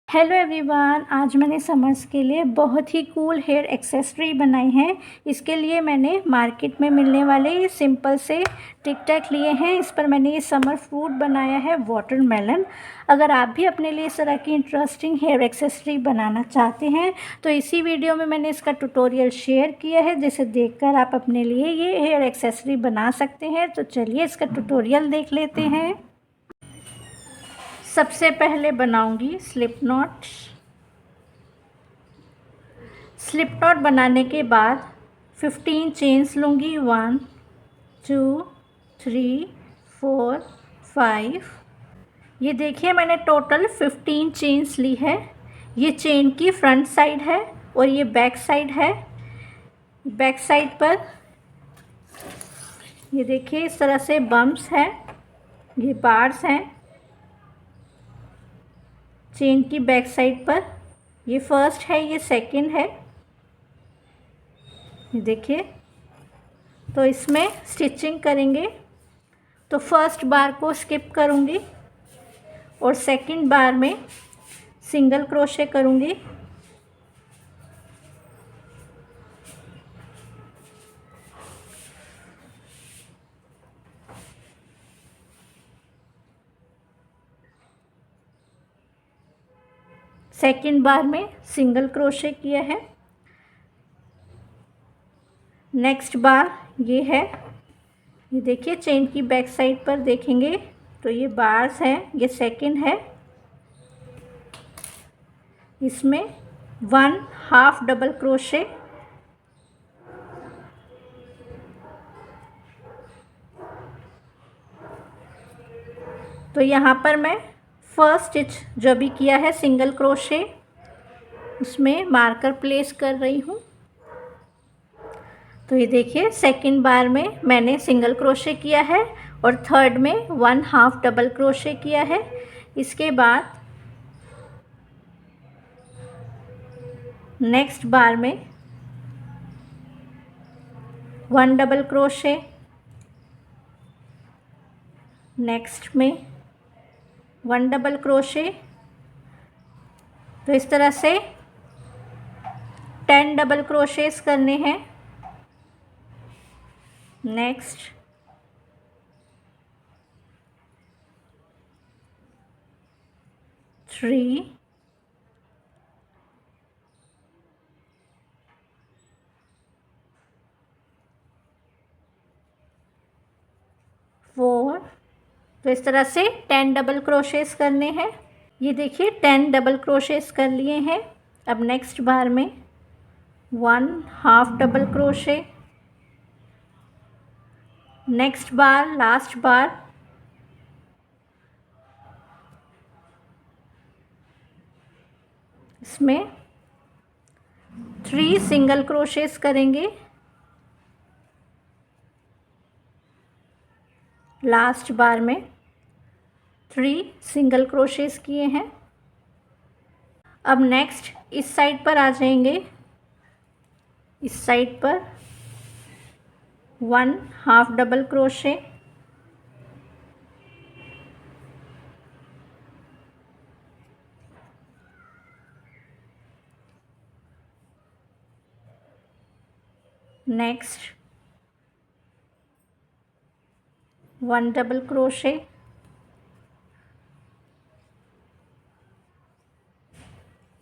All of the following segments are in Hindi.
हेलो एवरीवन, आज मैंने समर्स के लिए बहुत ही कूल हेयर एक्सेसरी बनाई है। इसके लिए मैंने मार्केट में मिलने वाले सिंपल से टिक टैक लिए हैं। इस पर मैंने ये समर फ्रूट बनाया है, वाटरमेलन। अगर आप भी अपने लिए इस तरह की इंटरेस्टिंग हेयर एक्सेसरी बनाना चाहते हैं तो इसी वीडियो में मैंने इसका ट्यूटोरियल शेयर किया है, जिसे देखकर आप अपने लिए ये हेयर एक्सेसरी बना सकते हैं। तो चलिए इसका ट्यूटोरियल देख लेते हैं। सबसे पहले बनाऊंगी स्लिप नॉट। स्लिप नॉट बनाने के बाद 15 चेन्स लूँगी। 1 2 3 4 5। ये देखिए मैंने टोटल 15 चेन्स ली है। ये चेन की फ्रंट साइड है और ये बैक साइड है। बैक साइड पर ये देखिए इस तरह से बम्प्स हैं, ये बार्स हैं चेन की बैक साइड पर। ये फर्स्ट है, ये सेकंड है, ये देखिए। तो इसमें स्टिचिंग करेंगे तो फर्स्ट बार को स्किप करूँगी और सेकंड बार में सिंगल क्रोशे करूँगी। सेकंड बार में सिंगल क्रोशे किया है। नेक्स्ट बार ये है, ये देखिए चेन की बैक साइड पर देखेंगे तो ये बार्स हैं, ये सेकंड है। इसमें 1 हाफ डबल क्रोशे, तो यहाँ पर मैं फर्स्ट स्टिच जो भी किया है सिंगल क्रोशे, उसमें मार्कर प्लेस कर रही हूँ। तो ये देखिए सेकंड बार में मैंने सिंगल क्रोशे किया है और थर्ड में 1 हाफ डबल क्रोशे किया है। इसके बाद नेक्स्ट बार में 1 डबल क्रोशे, नेक्स्ट में 1 डबल क्रोशे। तो इस तरह से 10 डबल क्रोशेस करने हैं। नेक्स्ट 3 4। तो इस तरह से 10 डबल क्रोशेस करने हैं। ये देखिए 10 डबल क्रोशेस कर लिए हैं। अब नेक्स्ट बार में 1 हाफ डबल क्रोशे, नेक्स्ट बार लास्ट बार इसमें 3 सिंगल क्रोशेस करेंगे। लास्ट बार में 3 सिंगल क्रोशेस किए हैं। अब नेक्स्ट इस साइड पर आ जाएंगे। इस साइड पर 1 half double crochet, next 1 double crochet,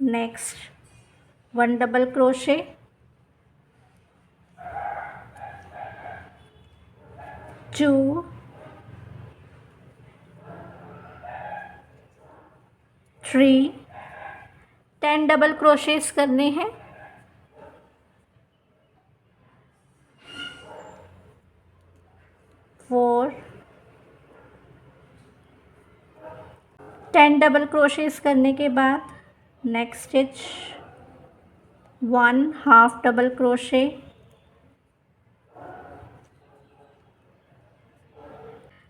next 1 double crochet, 2 3 10 double crochets करने हैं। 4 10 डबल क्रोशेस करने के बाद next stitch 1 half double crochet,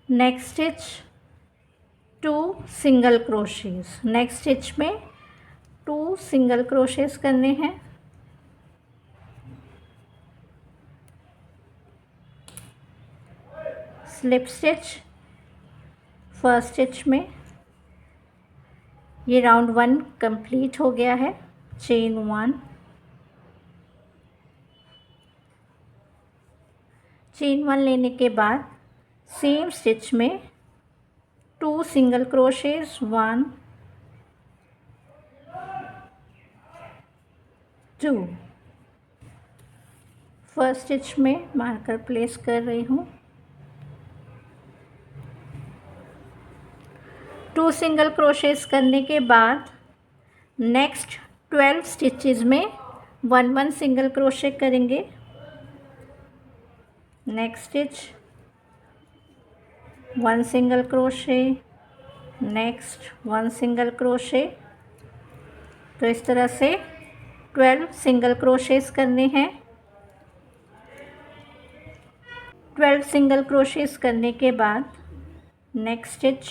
next stitch 2 single crochets. Next stitch में 2 सिंगल क्रोशेस करने हैं। स्लिप स्टिच फर्स्ट स्टिच में ये राउंड 1 कंप्लीट हो गया है। चेन 1, चेन 1 लेने के बाद सेम स्टिच में 2 सिंगल क्रोशेस, 1 2। फर्स्ट स्टिच में मार्कर प्लेस कर रही हूँ। 2 सिंगल क्रोशेस करने के बाद नेक्स्ट 12 स्टिचेस में 1 सिंगल क्रोशे करेंगे। Next stitch 1 single crochet, next 1 single crochet. तो इस तरह से 12 सिंगल क्रोशेस करने हैं। 12 सिंगल क्रोशेस करने के बाद next stitch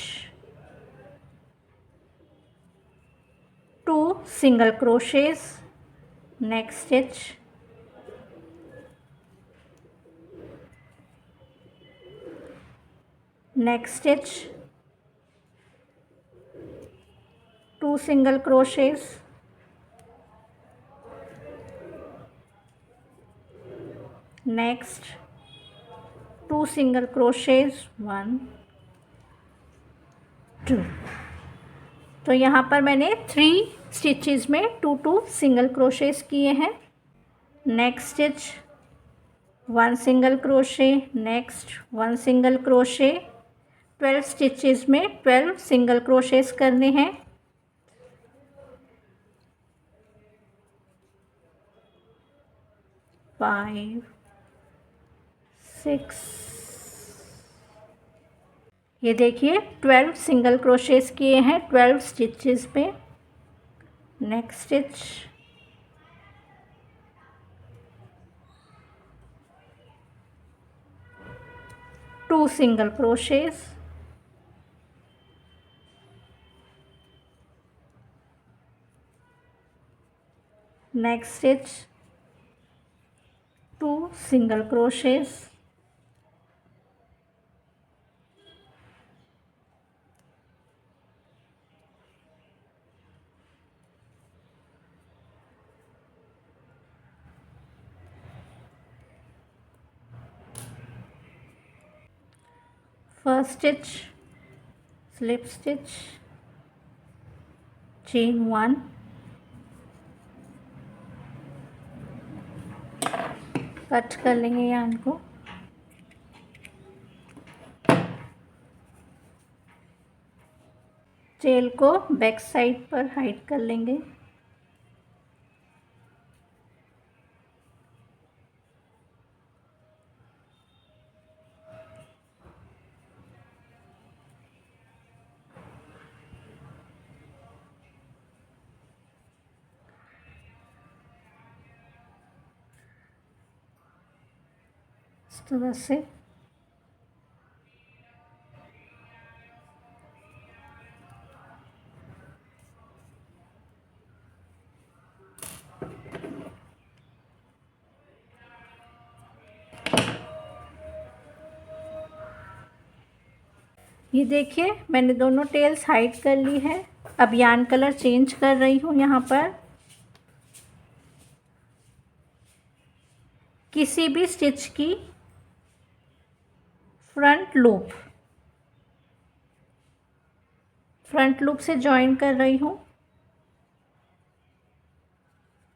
2 single crochets, next stitch 2 single crochets, next 2 single crochets, 1 2। तो यहाँ पर मैंने 3 स्टिचेस में 2 सिंगल क्रोशेस किए हैं। Next stitch 1 single crochet, next 1 single crochet. 12 stitches में 12 सिंगल क्रोशेस करने हैं। फाइव, 6, ये देखिए 12 सिंगल क्रोशेस किए हैं 12 स्टिचेस पे। Next stitch 2 single crochets, next stitch 2 single crochets, first stitch slip stitch, chain 1, cut कर लेंगे यार्न को। टेल को बैक साइड पर हाइड कर लेंगे। इस तरह से ये देखिए मैंने दोनों टेल्स हाइड कर ली है। अब यार्न कलर चेंज कर रही हूँ। यहाँ पर किसी भी स्टिच की फ्रंट लूप से जॉइन कर रही हूँ।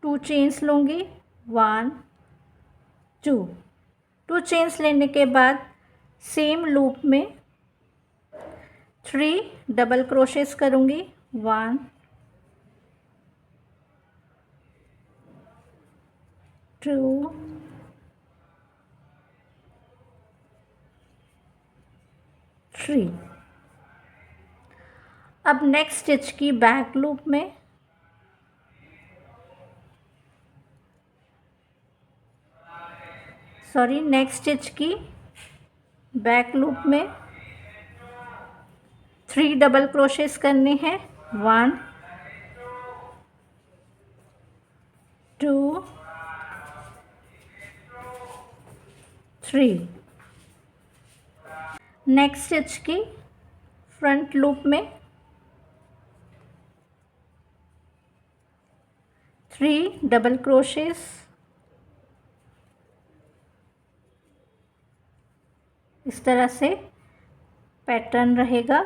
2 चेन्स लूँगी, 1 2। 2 चेन्स लेने के बाद सेम लूप में 3 डबल क्रोशेस करूँगी, 1 2 3। अब नेक्स्ट स्टिच की बैक लूप में नेक्स्ट स्टिच की बैक लूप में 3 डबल क्रोशेस करने हैं, 1 2 3। नेक्स्ट स्टिच की फ्रंट लूप में 3 डबल क्रोशेस, इस तरह से पैटर्न रहेगा।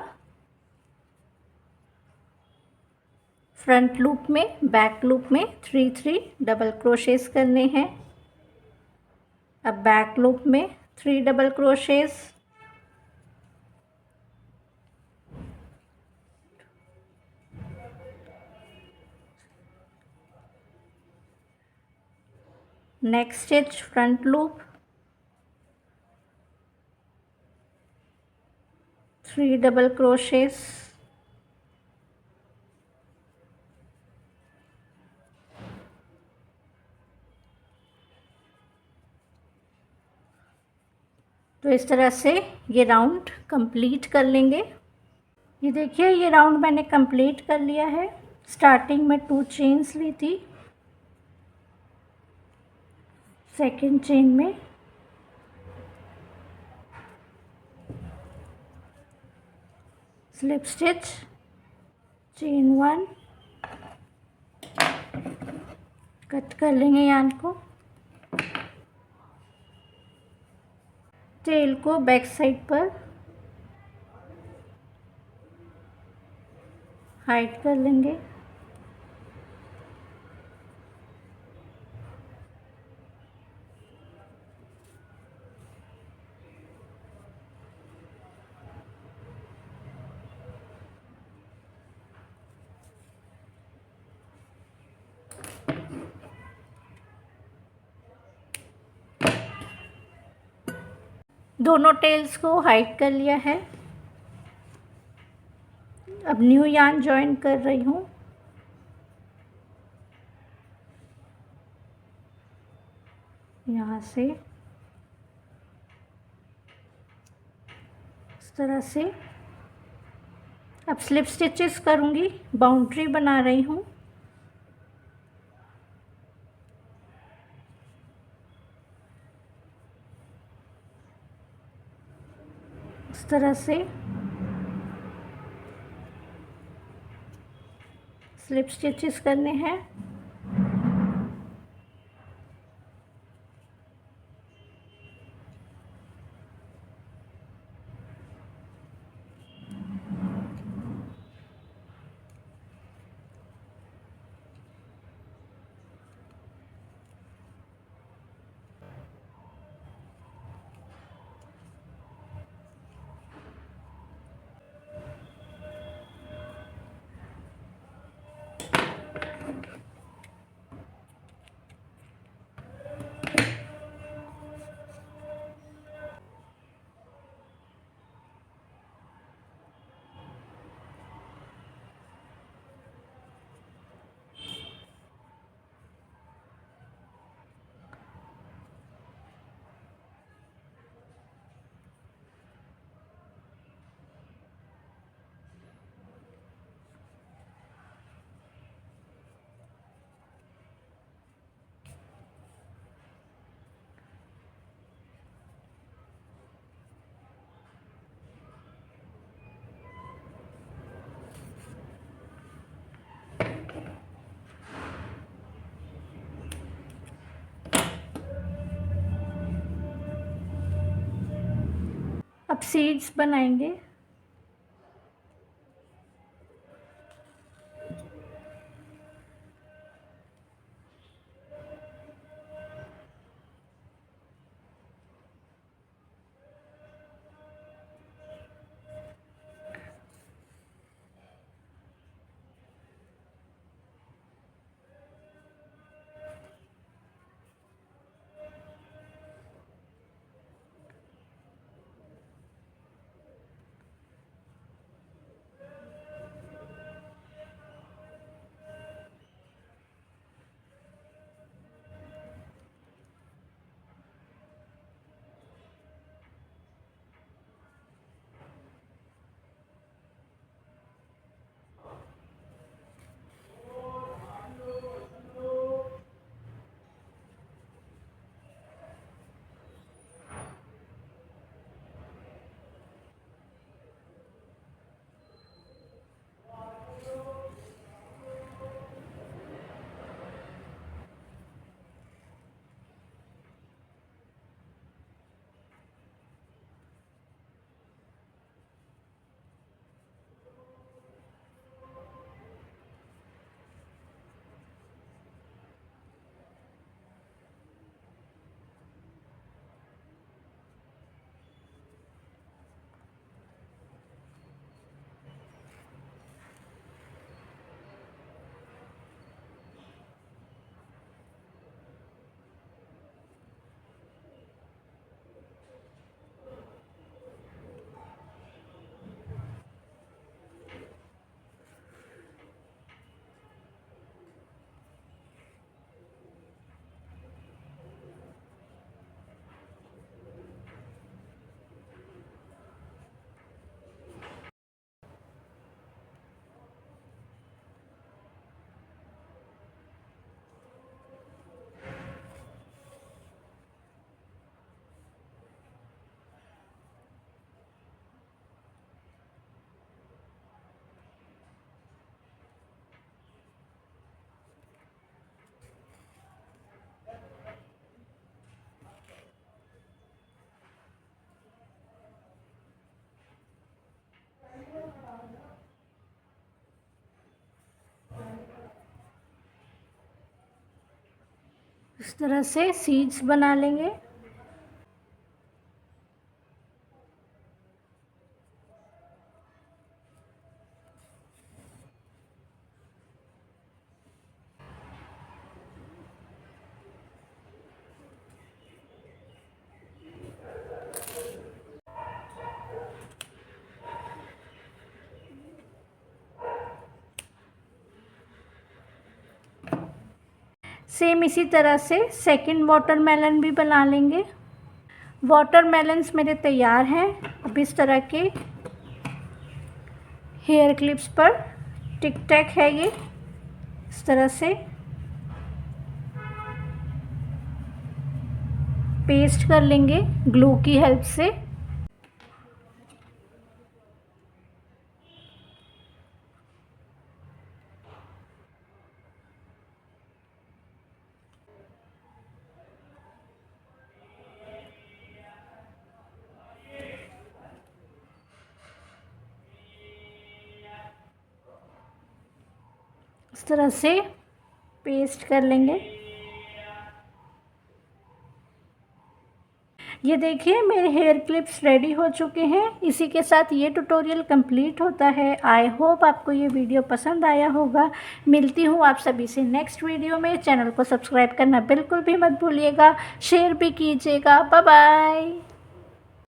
फ्रंट लूप में, बैक लूप में 3 डबल क्रोशेस करने हैं। अब बैक लूप में 3 double crochets, next stitch front loop, 3 double crochets, तो इस तरह से ये राउंड कंप्लीट कर लेंगे। ये देखिए, ये राउंड मैंने कंप्लीट कर लिया है। स्टार्टिंग में 2 चेन्स ली थी, सेकंड चेन में स्लिप स्टिच, चेन 1, कट कर लेंगे यार्न को। टेल को बैक साइड पर हाइड कर लेंगे। दोनों टेल्स को हाइड कर लिया है। अब न्यू यार्न जॉइन कर रही हूँ। यहाँ से इस तरह से अब स्लिप स्टिचेस करूँगी, बाउंड्री बना रही हूँ। इस तरह से स्लिप स्टिचेस करने हैं। अब सीड्स बनाएंगे। इस तरह से सीड्स बना लेंगे। सेम इसी तरह से सेकंड वाटरमेलन भी बना लेंगे। वाटरमेलन्स मेरे तैयार हैं। अब इस तरह के हेयर क्लिप्स पर टिक टैक है ये, इस तरह से पेस्ट कर लेंगे ग्लू की हेल्प से। इस तरह से पेस्ट कर लेंगे। ये देखिए मेरे हेयर क्लिप्स रेडी हो चुके हैं। इसी के साथ ये ट्यूटोरियल कंप्लीट होता है। आई होप आपको ये वीडियो पसंद आया होगा। मिलती हूँ आप सभी से नेक्स्ट वीडियो में। चैनल को सब्सक्राइब करना बिल्कुल भी मत भूलिएगा, शेयर भी कीजिएगा। Bye bye.